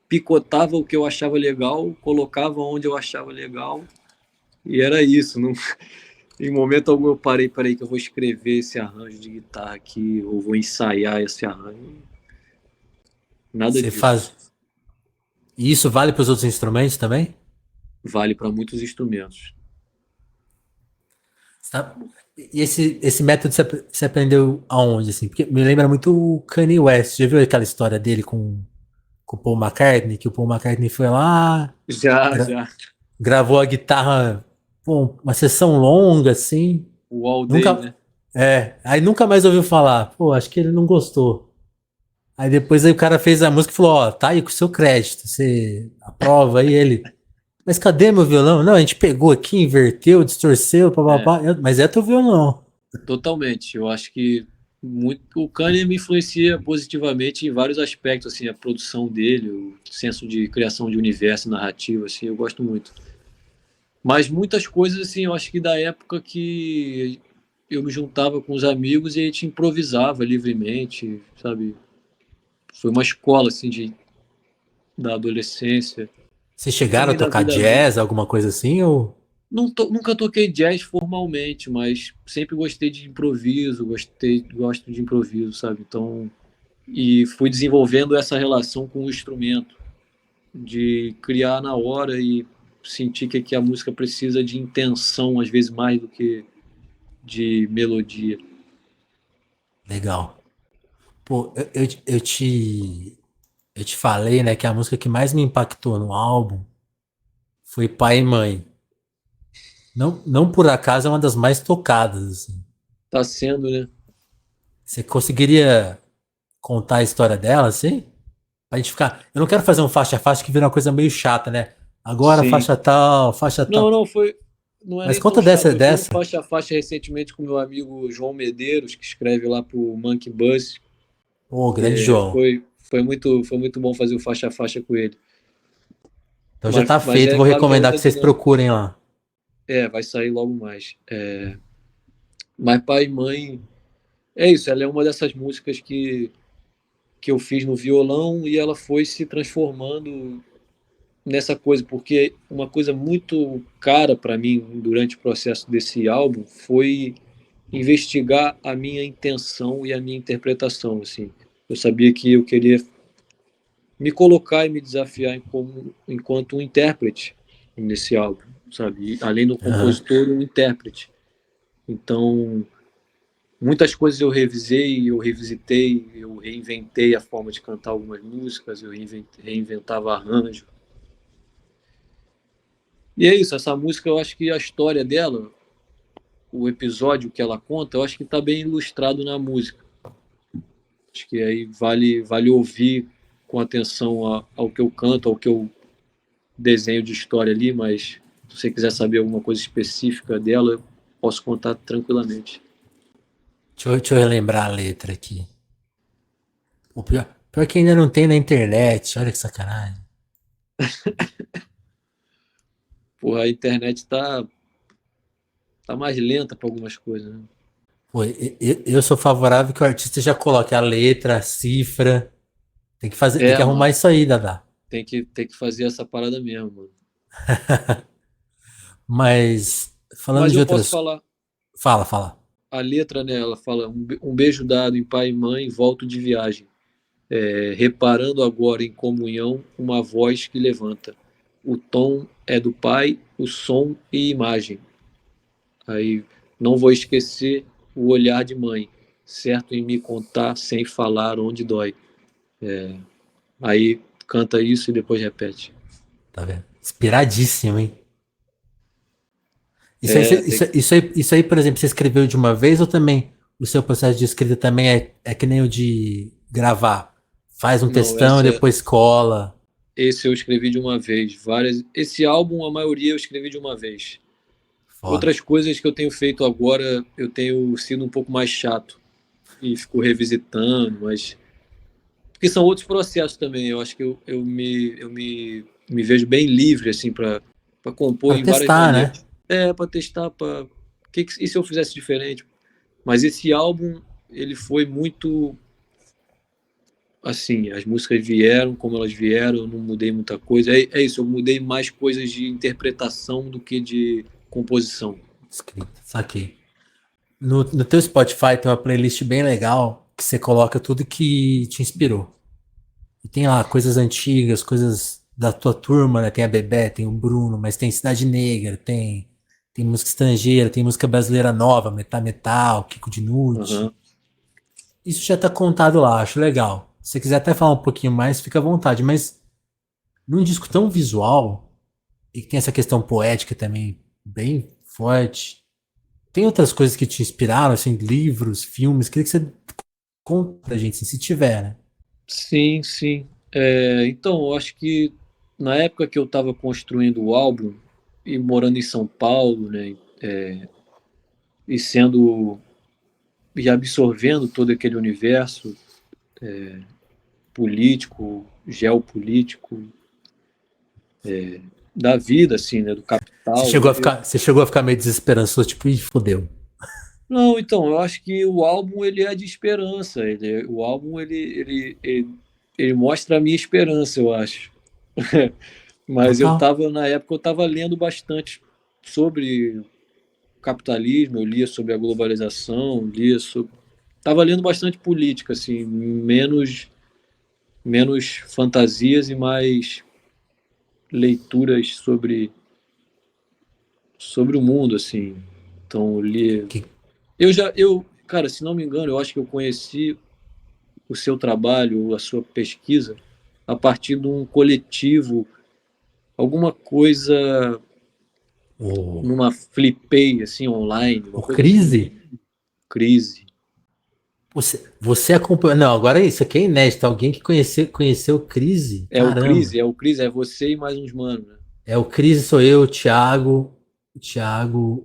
A: picotava o que eu achava legal, colocava onde eu achava legal, e era isso. Não, em momento algum eu parei, peraí, que eu vou escrever esse arranjo de guitarra aqui, ou vou ensaiar esse arranjo. Nada
B: Você
A: disso.
B: faz. E isso vale para os outros instrumentos também?
A: Vale para muitos instrumentos.
B: Tá? E esse método você aprendeu aonde, assim? Porque me lembra muito o Kanye West. Já viu aquela história dele com o Paul McCartney? Que o Paul McCartney foi lá,
A: Já,
B: gra-
A: já.
B: gravou a guitarra, pô, uma sessão longa, assim.
A: O All Day,
B: Nunca.
A: né?
B: Aí nunca mais ouviu falar. Pô, acho que ele não gostou. Aí depois aí o cara fez a música e falou: Ó, tá aí com o seu crédito, você aprova aí ele. Mas cadê meu violão? Não, a gente pegou aqui, inverteu, distorceu,
A: É,
B: papapá. Mas é teu violão.
A: totalmente. Eu acho que muito, o Kanye me influencia positivamente em vários aspectos, assim, a produção dele, o senso de criação de universo narrativo, assim, eu gosto muito. Mas muitas coisas, assim, eu acho que da época que eu me juntava com os amigos e a gente improvisava livremente, sabe? Foi uma escola, assim, da adolescência
B: Vocês
A: e
B: chegaram a
A: também da
B: tocar
A: vida adulta.
B: jazz, alguma coisa assim? Ou...
A: Nunca toquei jazz formalmente, mas sempre gostei de improviso, gosto de improviso, sabe? Então, e fui desenvolvendo essa relação com o instrumento, de criar na hora e sentir que a música precisa de intenção, às vezes mais do que de melodia.
B: Legal. Pô, eu te falei, né, que a música que mais me impactou no álbum foi Pai e Mãe. Não por acaso é uma das mais tocadas, assim.
A: Tá sendo, né?
B: Você conseguiria contar a história dela, assim? Pra gente ficar. Eu não quero fazer um faixa a faixa que vira uma coisa meio chata, né? Agora
A: Sim.
B: faixa tal, faixa
A: Não,
B: tal.
A: não é
B: Mas
A: nem tão
B: conta
A: chato. Eu fiz um
B: dessa.
A: faixa a faixa recentemente com meu amigo João Medeiros, que escreve lá pro Monkey Buzz.
B: Ô, grande João.
A: Foi muito bom fazer o faixa a faixa com ele.
B: Então já tá
A: Mas
B: feito,
A: é
B: vou
A: claro que é
B: recomendar que
A: outra
B: vocês
A: dinâmica.
B: procurem lá.
A: Vai sair logo mais. Mas pai e mãe, é isso. Ela é uma dessas músicas que eu fiz no violão e ela foi se transformando nessa coisa, porque uma coisa muito cara para mim durante o processo desse álbum foi investigar a minha intenção e a minha interpretação, assim. Eu sabia que eu queria me colocar e me desafiar enquanto um intérprete nesse álbum, sabe? E, além do
B: Aham.
A: compositor, um intérprete. Então, muitas coisas eu revisei, eu revisitei, eu reinventei a forma de cantar algumas músicas, eu reinventava arranjo. E é isso, essa música, eu acho que a história dela, o episódio que ela conta, eu acho que está bem ilustrado na música. Acho que aí vale ouvir com atenção ao que eu canto, ao que eu desenho de história ali, mas se você quiser saber alguma coisa específica dela, eu posso contar tranquilamente.
B: Deixa eu relembrar a letra aqui. O pior que ainda não tem na internet, olha que sacanagem.
A: Porra, a internet tá mais lenta para algumas coisas, né?
B: Pô, eu sou favorável que o artista já coloque a letra, a cifra. Tem que fazer, tem que
A: É,
B: arrumar
A: mano,
B: isso aí, Dada.
A: tem que fazer essa parada mesmo, mano.
B: Mas falando
A: Mas
B: de
A: eu posso
B: outras.
A: falar,
B: Fala, fala.
A: a letra, né, ela fala um beijo dado em pai e mãe, volto de viagem. Reparando agora em comunhão uma voz que levanta. O tom é do pai, o som e imagem. Aí não vou esquecer o olhar de mãe, certo em me contar sem falar onde dói. Aí canta isso e depois repete.
B: Tá vendo? Inspiradíssimo, hein? Isso aí,
A: É, tem que...
B: isso aí, por exemplo, você escreveu de uma vez ou também o seu processo de escrita também é que nem o de gravar? Faz um
A: Não,
B: textão e depois cola.
A: esse eu escrevi de uma vez. Várias. Esse álbum, a maioria eu escrevi de uma vez.
B: Foda.
A: Outras coisas que eu tenho feito agora, eu tenho sido um pouco mais chato e fico revisitando, mas porque são outros processos também. Eu acho que eu me vejo bem livre assim para compor
B: Pra
A: em várias
B: testar, né?
A: maneiras. Para testar, para e se eu fizesse diferente? Mas esse álbum ele foi muito assim, as músicas vieram como elas vieram, eu não mudei muita coisa. É isso, eu mudei mais coisas de interpretação do que de composição.
B: Escrita, saquei. No teu Spotify tem uma playlist bem legal que você coloca tudo que te inspirou. E tem lá coisas antigas, coisas da tua turma, né? Tem a Bebé, tem o Bruno, mas tem Cidade Negra, tem música estrangeira, tem música brasileira nova, Metal Metal, Kiko Dinucci.
A: Uhum.
B: Isso já tá contado lá, acho legal. Se você quiser até falar um pouquinho mais, fica à vontade, mas num disco tão visual, e que tem essa questão poética também bem forte, tem outras coisas que te inspiraram, assim, livros, filmes, queria que você conta pra gente, assim, se tiver, né?
A: Sim, sim. Então, eu acho que na época que eu estava construindo o álbum e morando em São Paulo, né, e sendo e absorvendo todo aquele universo político, geopolítico da vida, assim, né, do capital.
B: Você chegou a ficar meio desesperançoso, tipo, ih, fodeu.
A: Não, então, eu acho que o álbum ele é de esperança. O álbum ele mostra a minha esperança, eu acho. Mas
B: Total.
A: na época eu estava lendo bastante sobre capitalismo, eu lia sobre a globalização, estava lendo bastante política, assim, menos fantasias e mais leituras sobre o mundo, assim. Então eu li,
B: Que,
A: cara, se não me engano, eu acho que eu conheci o seu trabalho, a sua pesquisa a partir de um coletivo, alguma coisa
B: o,
A: numa flipei assim online, uma
B: o
A: coisa assim,
B: Crise,
A: crise.
B: você acompanhou. Não, agora isso aqui é inédito. Alguém que conheceu o Crise. Caramba.
A: É o crise, é você e mais uns manos, né?
B: É o Crise, sou eu, o Thiago,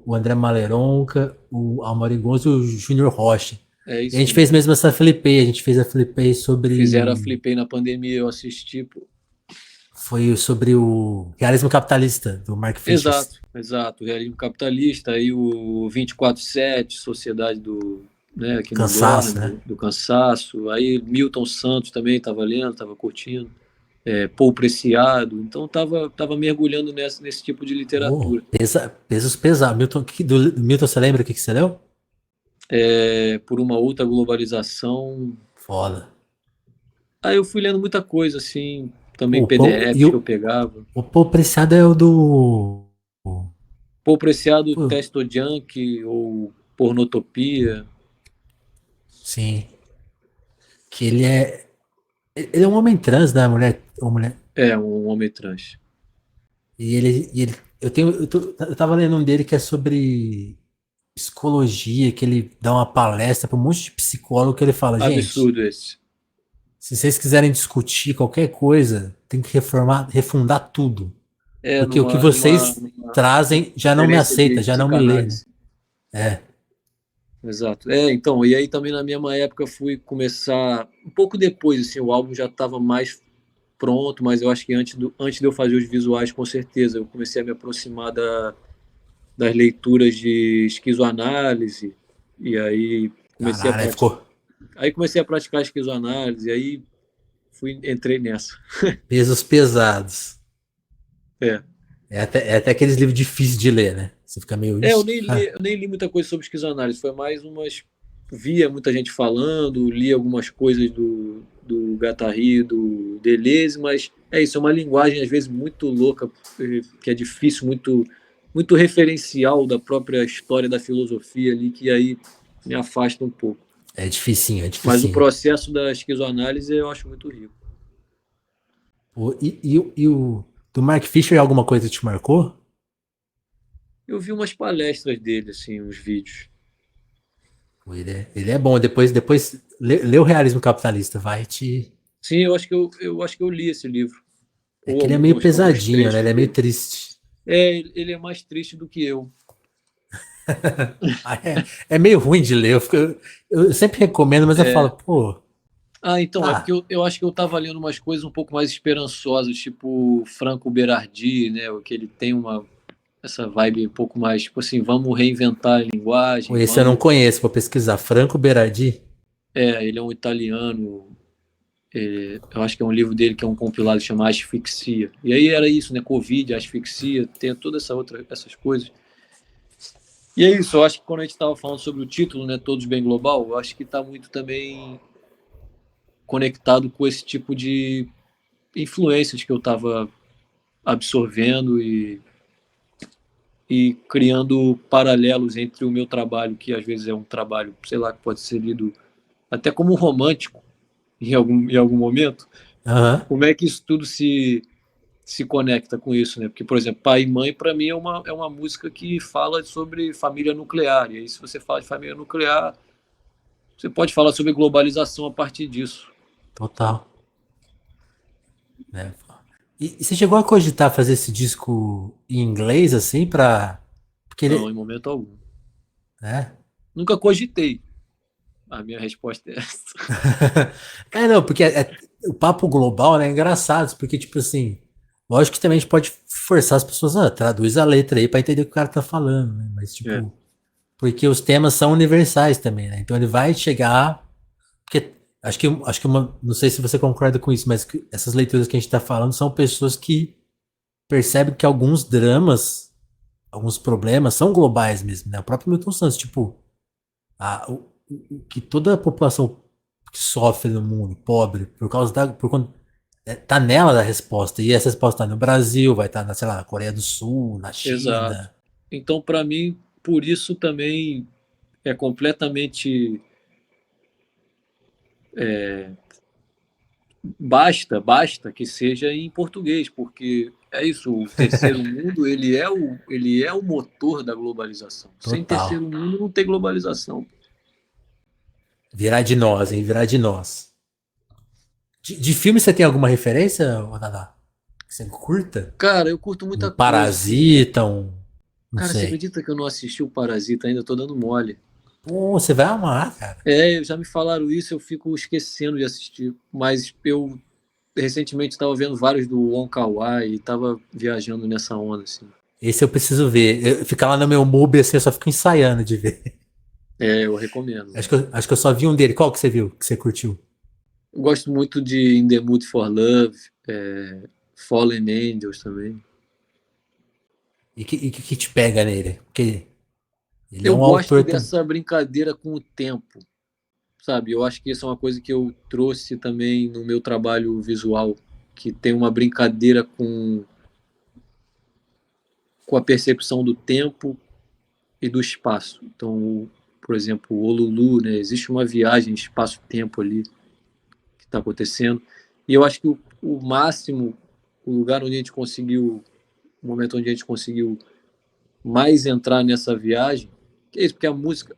B: o André Maleronca, o Almari Gonzo e o Júnior Rocha.
A: É
B: E a
A: isso
B: gente fez
A: mesmo.
B: mesmo essa Flipei. A gente fez a Flipei
A: Fizeram a
B: sobre.
A: flipei na pandemia, eu assisti, pô.
B: Foi sobre o realismo capitalista, do Mark Fisher.
A: Exato, exato. O realismo capitalista, aí o 24/7, Sociedade né, que não
B: Cansaço, né?
A: dorme, do cansaço. Aí Milton Santos também estava lendo, estava curtindo. Paul Preciado. Então tava mergulhando nesse tipo de
B: Oh,
A: literatura.
B: pesos pesados. Milton, do Milton, você lembra o que você leu?
A: Por uma outra globalização.
B: Foda.
A: Aí eu fui lendo muita coisa, assim, também
B: O Paul, e
A: PDFs que eu pegava.
B: o Paul Preciado é o do.
A: Paul Preciado,
B: Pô,
A: Testo Junk ou Pornotopia.
B: sim. Que ele é. Ele é um homem trans, né? Mulher, uma mulher.
A: Um homem trans.
B: E ele eu tava lendo um dele que é sobre psicologia, que ele dá uma palestra para um monte de psicólogo que ele fala, gente,
A: Absurdo esse.
B: se vocês quiserem discutir qualquer coisa, tem que refundar tudo. Porque o que vocês
A: Numa
B: trazem já não me
A: conferência
B: aceita,
A: de
B: já não me lê, né?
A: psicanálise.
B: É.
A: Exato. Então, e aí também na mesma época fui começar, um pouco depois, assim, o álbum já estava mais pronto, mas eu acho que antes de eu fazer os visuais, com certeza, eu comecei a me aproximar das leituras de esquizoanálise, e
B: Caralho, aí ficou
A: aí comecei a praticar esquizoanálise, e aí entrei nessa.
B: pesos pesados.
A: É.
B: É até aqueles livros difíceis de ler, né? Você fica meio.
A: É,
B: Ixi,
A: eu nem li muita coisa sobre esquizoanálise, foi mais umas. Via muita gente falando, li algumas coisas do Guattari, do Deleuze, mas é isso, é uma linguagem às vezes muito louca, que é difícil, muito referencial da própria história da filosofia ali, que aí me afasta um pouco.
B: é dificinho, é
A: Mas o
B: dificinho.
A: processo da esquizoanálise eu acho muito rico.
B: Pô, e o do Mark Fisher, alguma coisa te marcou?
A: Eu vi umas palestras dele, assim, uns vídeos.
B: Pô, ele é bom. Depois lê o Realismo Capitalista, vai te.
A: Sim, eu acho que eu li esse livro.
B: É
A: Ou
B: que ele é meio
A: alguns
B: pesadinho, né?
A: trechos
B: Ele é meio
A: dele.
B: triste.
A: É, ele é mais triste do que eu.
B: Ah, é meio ruim de ler. Eu sempre recomendo, mas eu falo,
A: É.
B: pô,
A: Ah, então, é porque
B: tá.
A: eu acho que eu tava lendo umas coisas um pouco mais esperançosas, tipo Franco Berardi, né? Que ele tem essa vibe um pouco mais, tipo assim, vamos reinventar a
B: Pô,
A: linguagem,
B: esse eu não
A: vamos.
B: conheço, vou pesquisar. Franco Berardi.
A: É, ele é um italiano. Eu acho que é um livro dele que é um compilado que chama Asfixia. E aí era isso, né? Covid, asfixia, tem toda essas coisas. E é isso, eu acho que quando a gente estava falando sobre o título, né, Todos Bem Global, eu acho que está muito também conectado com esse tipo de influências que eu estava absorvendo e criando paralelos entre o meu trabalho, que às vezes é um trabalho, sei lá, que pode ser lido até como romântico em algum momento,
B: Aham.
A: como é que isso tudo se conecta com isso, né? Porque, por exemplo, Pai e Mãe, para mim, é uma música que fala sobre família nuclear. E aí, se você fala de família nuclear, você pode falar sobre globalização a partir disso.
B: Total. Né? E você chegou a cogitar fazer esse disco em inglês, assim, pra. Porque
A: Não, em
B: ele.
A: momento algum.
B: Né?
A: Nunca cogitei. A minha resposta é essa.
B: Não, porque o papo global, né, é engraçado, porque, tipo assim, lógico que também a gente pode forçar as pessoas a traduz a letra aí pra entender o que o cara tá falando, né? Mas,
A: É.
B: tipo, porque os temas são universais também, né? Então ele vai chegar. Porque acho que não sei se você concorda com isso, mas essas leituras que a gente tá falando são pessoas que percebem que alguns dramas, alguns problemas são globais mesmo, né? O próprio Milton Santos, tipo, que toda a população que sofre no mundo, pobre, por causa tá nela a resposta. E essa resposta tá no Brasil, vai estar na, sei lá, na Coreia do Sul, na
A: Exato.
B: China.
A: Então, para mim, por isso também é completamente. Basta que seja em português, porque é isso, o terceiro mundo ele é o motor da globalização. Sem
B: Total.
A: terceiro mundo não tem globalização.
B: Virar de nós, hein? Virar de nós. De filme você tem alguma referência, ô Dadá? Que você curta?
A: Cara, eu curto
B: Um
A: muita coisa, assim.
B: Parasita, não
A: Cara, você
B: sei.
A: acredita que eu não assisti o Parasita ainda? Tô dando mole.
B: Pô, você vai amar, cara.
A: É, já me falaram isso, eu fico esquecendo de assistir. Mas eu recentemente estava vendo vários do Wong Kar-wai e estava viajando nessa onda, assim.
B: Esse eu preciso ver. Ficar lá no meu MUBI assim, eu só fico ensaiando de ver.
A: É, eu recomendo.
B: Acho que eu só vi um dele. Qual que você viu? Que você curtiu?
A: Eu gosto muito de In the Mood for Love, Fallen Angels também.
B: E que te pega nele? Porque ele é
A: Eu
B: um
A: gosto
B: autor também.
A: dessa brincadeira com o tempo, sabe? Eu acho que isso é uma coisa que eu trouxe também no meu trabalho visual, que tem uma brincadeira com a percepção do tempo e do espaço. Então, por exemplo, o Olulu, né? Existe uma viagem espaço-tempo ali que está acontecendo. E eu acho que o máximo, o lugar onde a gente conseguiu, o momento onde a gente conseguiu mais entrar nessa viagem, que é isso, porque a música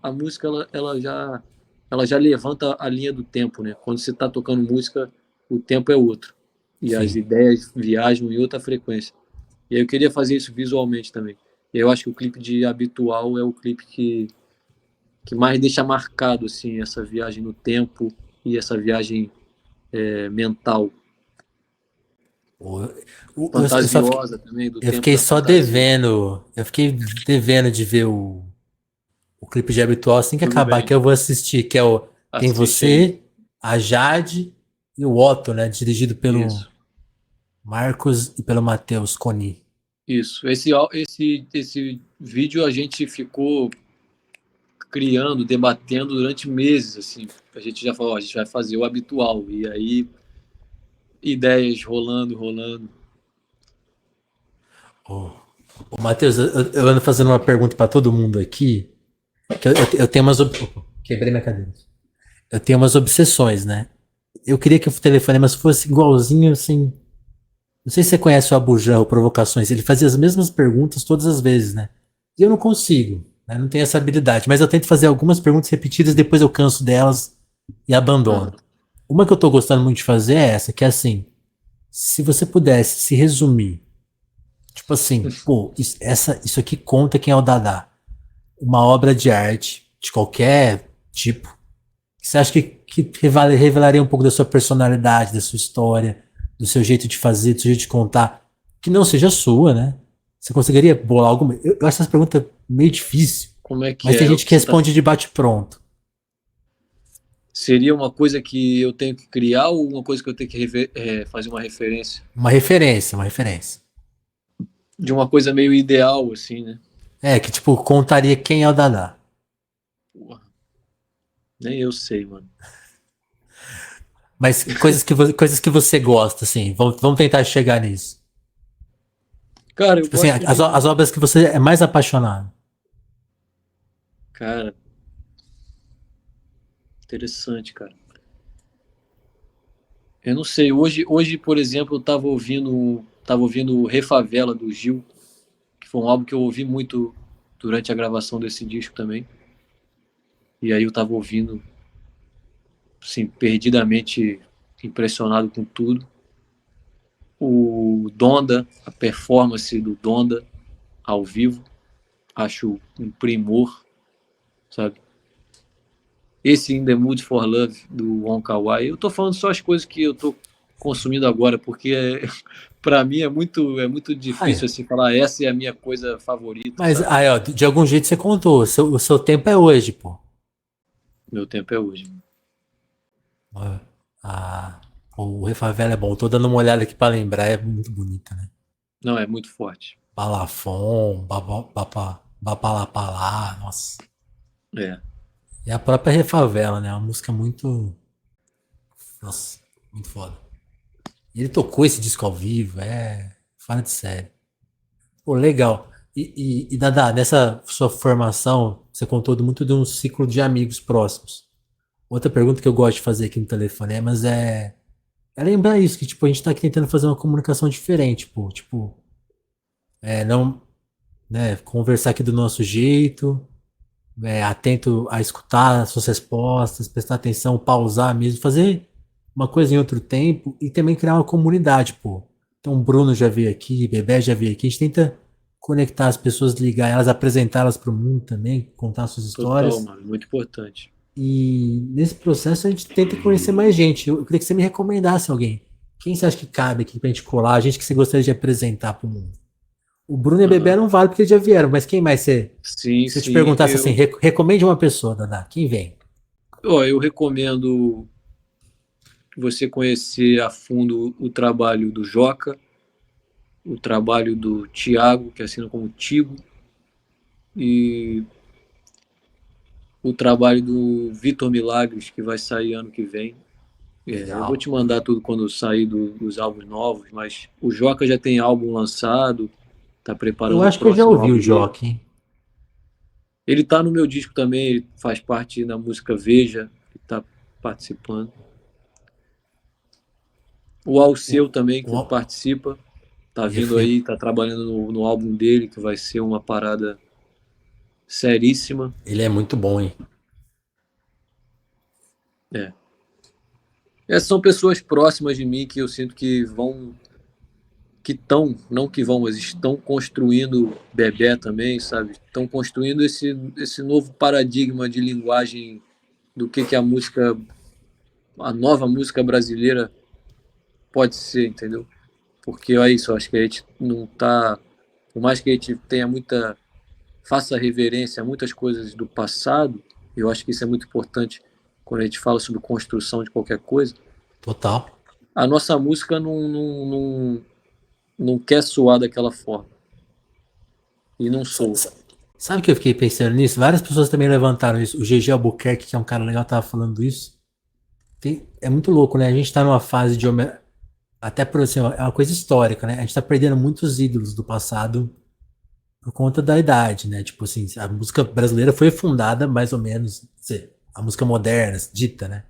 A: ela já levanta a linha do tempo, né? Quando você está tocando música, o tempo é outro. E as
B: Sim.
A: ideias viajam em outra frequência. E aí eu queria fazer isso visualmente também. E eu acho que o clipe de Habitual é o clipe que mais deixa marcado assim essa viagem no tempo e essa viagem mental.
B: Pô, eu só fiquei,
A: Fantasiosa também, do
B: eu
A: tempo
B: fiquei
A: da
B: só
A: fantasia.
B: devendo. Eu fiquei devendo de ver o clipe de Habitual assim que
A: Tudo
B: acabar, que
A: bem.
B: eu vou assistir, que é o Tem
A: Assiste aí.
B: Você, a Jade e o Otto, né? Dirigido pelo
A: Isso.
B: Marcos e pelo Matheus Coni.
A: Isso. Esse vídeo a gente ficou criando, debatendo durante meses, assim. A gente já falou, ó, a gente vai fazer o habitual. E aí, ideias rolando, rolando.
B: Ô, ô Matheus, eu ando fazendo uma pergunta pra todo mundo aqui, que eu tenho umas. Opa, quebrei minha cadeira. Eu tenho umas obsessões, né? Eu queria que o telefonema fosse igualzinho, assim. Não sei se você conhece o Abujan, o Provocações. Ele fazia as mesmas perguntas todas as vezes, né? E eu não consigo, né? Não tenho essa habilidade. Mas eu tento fazer algumas perguntas repetidas, depois eu canso delas e abandono.
A: Aham.
B: Uma que eu tô gostando muito de fazer é essa, que é assim: se você pudesse se resumir, tipo assim, pô, isso aqui conta quem é o Dadá. Uma obra de arte, de qualquer tipo, você acha que revelaria um pouco da sua personalidade, da sua história, do seu jeito de fazer, do seu jeito de contar, que não seja sua, né? Você conseguiria bolar alguma? Eu acho essa pergunta meio difícil,
A: Como é que
B: mas tem
A: é o
B: gente
A: que
B: que
A: você está.
B: responde de bate-pronto.
A: Seria uma coisa que eu tenho que criar ou uma coisa que eu tenho que fazer uma referência?
B: Uma referência, uma referência.
A: De uma coisa meio ideal, assim, né?
B: É, que tipo, contaria quem é o Dadá.
A: Porra, nem eu sei, mano.
B: Mas coisas que você gosta, assim, vamos tentar chegar nisso.
A: Cara, eu
B: Tipo assim,
A: gosto de.
B: as obras que você é mais apaixonado.
A: Cara, interessante, cara. Eu não sei. Hoje, por exemplo, eu tava ouvindo Refavela do Gil, que foi um álbum que eu ouvi muito durante a gravação desse disco também. E aí eu tava ouvindo, assim, perdidamente impressionado com tudo. O Donda, a performance do Donda ao vivo, acho um primor, sabe? Esse In The Mood For Love do Wong Kar-wai, eu tô falando só as coisas que eu tô consumindo agora, porque para mim é muito
B: Aí,
A: difícil assim falar essa é a minha coisa favorita,
B: mas
A: sabe?
B: aí, ó, de algum jeito você contou. O seu tempo é hoje, pô.
A: Meu tempo é hoje.
B: Ah, ah, o Refavela é bom. Tô dando uma olhada aqui pra lembrar. É muito bonita, né?
A: Não, é muito forte.
B: Balafon, Bapalapalá, nossa.
A: É.
B: E a própria Refavela, né? É uma música muito. Nossa, muito foda. E ele tocou esse disco ao vivo, é. Fora de série. Pô, legal. E Dada, nessa sua formação, você contou muito de um ciclo de amigos próximos. Outra pergunta que eu gosto de fazer aqui no telefone é lembrar isso, que tipo, a gente tá aqui tentando fazer uma comunicação diferente, pô. Tipo, não, né, conversar aqui do nosso jeito, atento a escutar as suas respostas, prestar atenção, pausar mesmo, fazer uma coisa em outro tempo e também criar uma comunidade, pô. Então, o Bruno já veio aqui, Bebé já veio aqui, a gente tenta conectar as pessoas, ligar elas, apresentá-las para o mundo também, contar suas
A: Total,
B: histórias.
A: mano, muito importante.
B: E nesse processo a gente tenta conhecer mais gente. Eu queria que você me recomendasse alguém. Quem você acha que cabe aqui pra gente colar? A gente que você gostaria de apresentar pro mundo. O Bruno e a Bebé
A: Aham.
B: não vale porque eles já vieram, mas quem mais você.
A: Sim,
B: Se eu te
A: sim.
B: perguntasse assim, recomende uma pessoa, Dada, quem vem?
A: Eu recomendo você conhecer a fundo o trabalho do Joca, o trabalho do Tiago, que assina como Tigo, e o trabalho do Vitor Milagres, que vai sair ano que vem. Eu vou
B: Legal.
A: te mandar tudo quando sair dos álbuns novos, mas o Joca já tem álbum lançado, tá
B: Eu
A: preparando o
B: acho que eu já
A: próximo
B: ouvi o
A: álbum dele.
B: Jock, hein?
A: Ele tá no meu disco também, ele faz parte da música Veja, que tá participando. O Alceu
B: O,
A: também, que
B: o,
A: participa, tá
B: eu
A: vindo
B: fui-
A: aí, tá trabalhando no álbum dele, que vai ser uma parada seríssima.
B: ele é muito bom, hein?
A: É. Essas são pessoas próximas de mim que eu sinto não que vão, mas estão construindo Bebé também, sabe? Estão construindo esse novo paradigma de linguagem do que a nova música brasileira pode ser, entendeu? Porque é isso, eu acho que a gente não tá, por mais que a gente faça reverência a muitas coisas do passado, eu acho que isso é muito importante quando a gente fala sobre construção de qualquer coisa.
B: Total.
A: A nossa música não quer soar daquela forma. E não soa.
B: Sabe que eu fiquei pensando nisso? Várias pessoas também levantaram isso. O GG Albuquerque, que é um cara legal, tava falando isso. É muito louco, né? A gente tá numa fase de até por assim, é uma coisa histórica, né? A gente tá perdendo muitos ídolos do passado por conta da idade, né? Tipo assim, a música brasileira foi fundada mais ou menos, a música moderna, dita, né?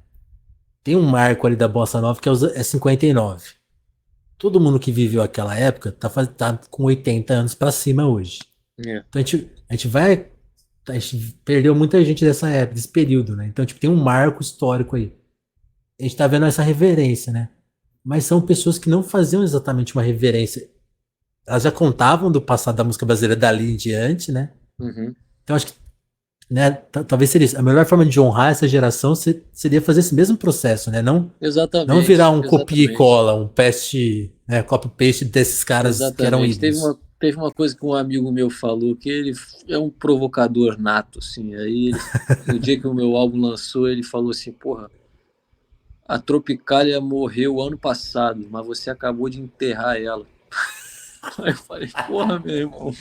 B: Tem um marco ali da Bossa Nova que é 59. Todo mundo que viveu aquela época tá com 80 anos pra cima hoje.
A: É.
B: Então a gente perdeu muita gente dessa época, desse período, né? Então, tipo, tem um marco histórico aí. A gente tá vendo essa reverência, né? Mas são pessoas que não faziam exatamente uma reverência. Elas já contavam do passado da música brasileira dali em diante, né?
A: Uhum.
B: Então, acho que, né, talvez seria isso. A melhor forma de honrar essa geração seria fazer esse mesmo processo, né? Não virar
A: Exatamente,
B: um copia e
A: exatamente.
B: cola, um né, copy-paste desses caras que eram
A: Exatamente.
B: ídolos.
A: Teve uma coisa que um amigo meu falou, que ele é um provocador nato, assim. No dia que o meu álbum lançou, ele falou assim, porra, a Tropicália morreu ano passado, mas você acabou de enterrar ela. Aí eu falei, porra, meu irmão,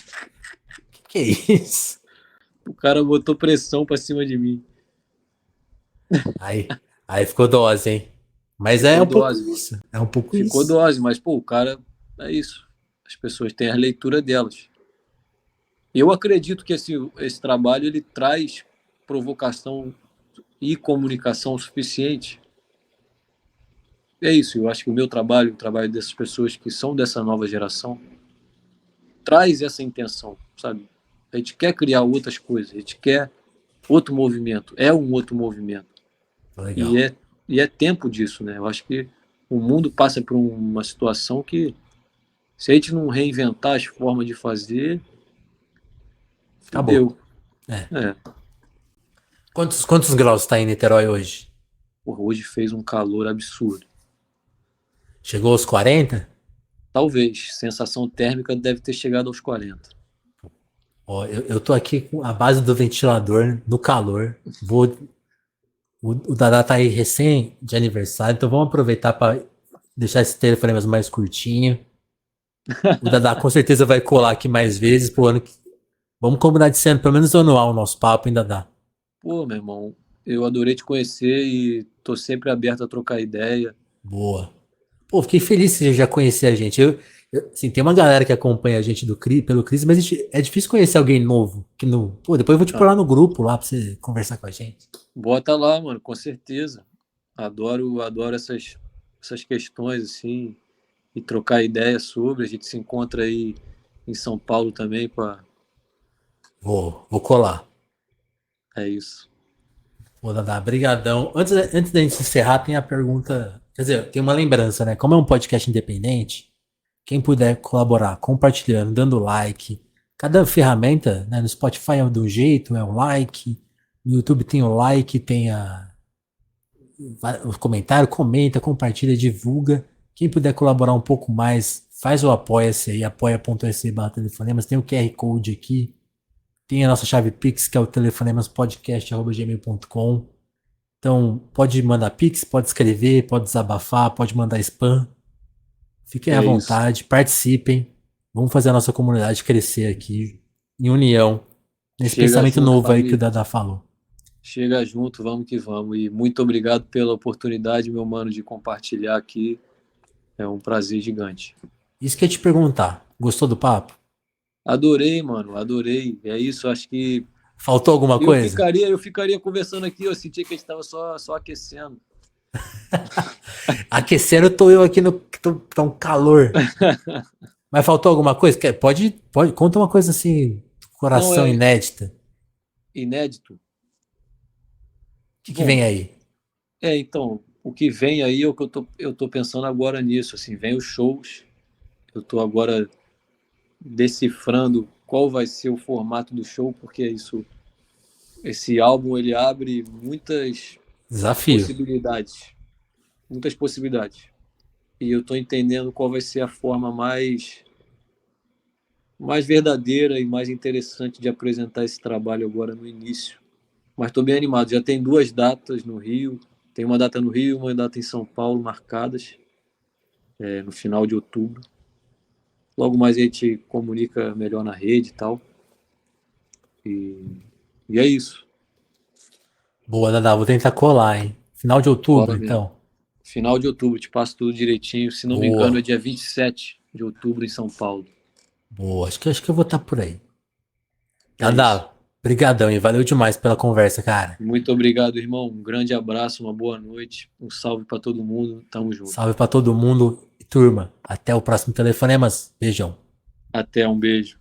B: Que é isso?
A: o cara botou pressão pra cima de mim.
B: Aí ficou dose, hein? Mas é
A: Ficou
B: um pouco
A: dose, mano.
B: isso. É um pouco
A: Ficou
B: isso.
A: dose, mas, pô, o cara, é isso. As pessoas têm a leitura delas. Eu acredito que esse trabalho, ele traz provocação e comunicação suficiente. É isso, eu acho que o meu trabalho, o trabalho dessas pessoas que são dessa nova geração, traz essa intenção, sabe? A gente quer criar outras coisas, a gente quer outro movimento, é um outro movimento. E
B: Legal.
A: é, e é tempo disso, né? Eu acho que o mundo passa por uma situação que, se a gente não reinventar as formas de fazer,
B: Acabou.
A: fudeu.
B: É.
A: É,
B: Quantos graus tá em Niterói hoje?
A: porra, hoje fez um calor absurdo.
B: Chegou aos 40?
A: Talvez, sensação térmica deve ter chegado aos 40.
B: Ó, eu tô aqui com a base do ventilador no calor. O Dadá tá aí recém de aniversário, então vamos aproveitar para deixar esse telefone mais curtinho. O Dadá com certeza vai colar aqui mais vezes pro ano que. Vamos combinar de sendo pelo menos anual o nosso papo, ainda dá.
A: Pô, meu irmão, eu adorei te conhecer e tô sempre aberto a trocar ideia.
B: Boa. Pô, fiquei feliz que você já conhecer a gente. Assim, tem uma galera que acompanha a gente pelo Cris, mas é difícil conhecer alguém novo. Pô, depois eu vou te pôr
A: Ah,
B: lá no grupo lá pra você conversar com a gente.
A: bota lá, mano, com certeza. Adoro essas questões, assim, e trocar ideia sobre. A gente se encontra aí em São Paulo também,
B: Vou colar.
A: é isso.
B: Vou dar brigadão. Antes da gente encerrar, tem a pergunta. Quer dizer, tem uma lembrança, né? Como é um podcast independente, quem puder colaborar compartilhando, dando like. Cada ferramenta, né? No Spotify é de um jeito, é um like. No YouTube tem o like, tem o comentário, comenta, compartilha, divulga. Quem puder colaborar um pouco mais, faz o apoia-se aí, apoia.se/telefonemas. Tem o QR Code aqui. Tem a nossa chave Pix, que é o telefonemaspodcast.gmail.com. Então, pode mandar Pix, pode escrever, pode desabafar, pode mandar spam. Fiquem à
A: É isso.
B: vontade, participem. Vamos fazer a nossa comunidade crescer aqui, em união, nesse
A: Chega
B: pensamento
A: junto,
B: novo aí que o
A: família.
B: Dada falou.
A: Chega junto, vamos que vamos. E muito obrigado pela oportunidade, meu mano, de compartilhar aqui. É um prazer gigante.
B: Isso que eu ia te perguntar. Gostou do papo?
A: Adorei, mano, adorei. É isso, acho que
B: Faltou alguma coisa?
A: eu ficaria conversando aqui, eu sentia que a gente estava só aquecendo.
B: Aquecendo, tô eu aqui no. Tá um calor. Mas faltou alguma coisa? Conta uma coisa assim,
A: Não
B: coração
A: é
B: inédita. O
A: inédito?
B: que
A: Bom,
B: vem aí?
A: então, o que vem aí é o que eu tô pensando agora nisso, assim, vem os shows. Eu tô agora decifrando qual vai ser o formato do show, porque esse álbum ele abre
B: Desafio.
A: possibilidades, muitas possibilidades. e eu estou entendendo qual vai ser a forma mais verdadeira e mais interessante de apresentar esse trabalho agora no início. Mas estou bem animado. Já tem 2 datas no Rio. Tem uma data no Rio e uma data em São Paulo marcadas, no final de outubro. Logo mais a gente comunica melhor na rede e tal. E é isso.
B: Boa, Dadá, vou tentar colar, hein? Final de outubro,
A: Cola mesmo.
B: então.
A: Final de outubro, te passo tudo direitinho. Se não me engano, é
B: Boa,
A: dia 27 de outubro em São Paulo.
B: boa. Acho que eu vou estar por aí.
A: É isso.
B: Dadá, brigadão e valeu demais pela conversa, cara.
A: Muito obrigado, irmão. Um grande abraço, uma boa noite. Um salve para todo mundo. Tamo junto.
B: Salve pra todo mundo e turma. Até o próximo Telefonemas. Beijão.
A: Até, um beijo.